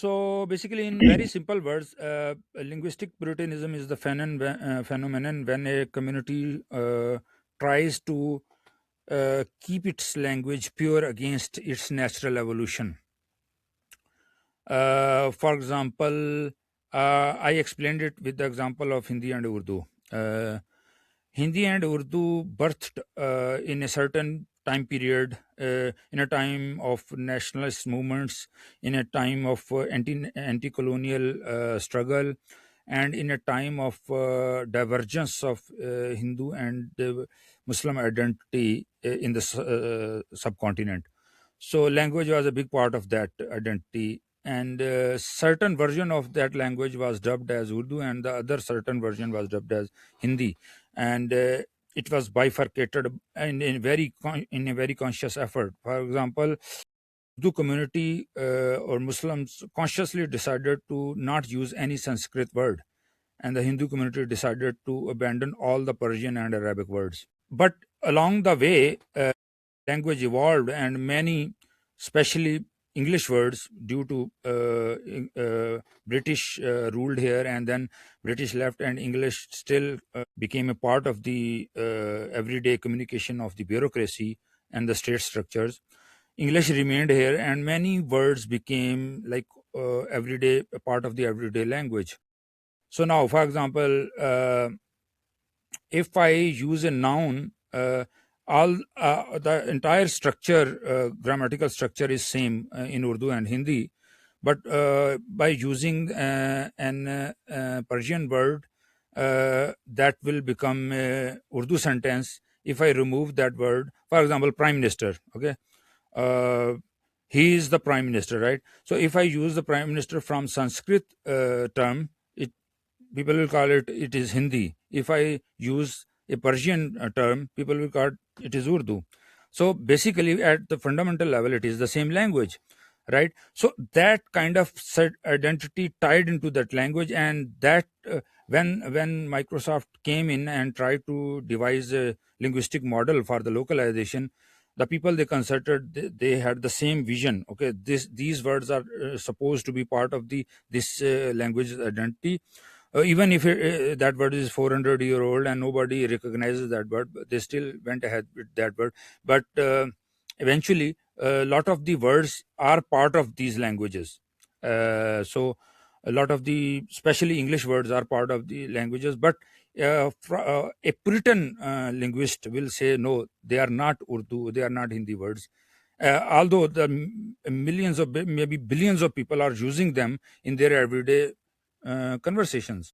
So basically, in very simple words, linguistic puritanism is the phenomenon when a community tries to keep its language pure against its natural evolution. For example, I explained it with the example of Hindi and Urdu. Uh, Hindi and Urdu birthed in a certain time period, in a time of nationalist movements, in a time of anti-colonial struggle, and in a time of divergence of Hindu and Muslim identity in the subcontinent. So language was a big part of that identity, and certain version of that language was dubbed as Urdu, and the other certain version was dubbed as Hindi, and it was bifurcated in a very conscious effort. For example, Urdu community or Muslims consciously decided to not use any Sanskrit word, and the Hindu community decided to abandon all the Persian and Arabic words. But along the way, language evolved, and many, especially English words, due to British ruled here, and then British left, and English still became a part of the everyday communication of the bureaucracy and the state structures. English remained here, and many words became like everyday a part of the everyday language. So now, for example, if I use a noun, all the entire structure, grammatical structure is same in Urdu and Hindi, but by using an Persian word, that will become a Urdu sentence. If I remove that word, for example, prime minister, okay, uh, he is the prime minister, right? So if I use the prime minister from Sanskrit term, it people will call it is Hindi. If I use a Persian term, people will call it is Urdu. So basically, at the fundamental level, it is the same language, right? So that kind of set identity tied into that language, and that when Microsoft came in and tried to devise a linguistic model for the localization, the people they consulted, they had the same vision. Okay, these words are supposed to be part of the this language identity, even if that word is 400-year old and nobody recognizes that word, but they still went ahead with that word. But eventually a lot of the words are part of these languages. So a lot of the, especially English words, are part of the languages, but a Puritan linguist will say no, they are not Urdu, they are not Hindi words, although the millions of, maybe billions of people are using them in their everyday conversations.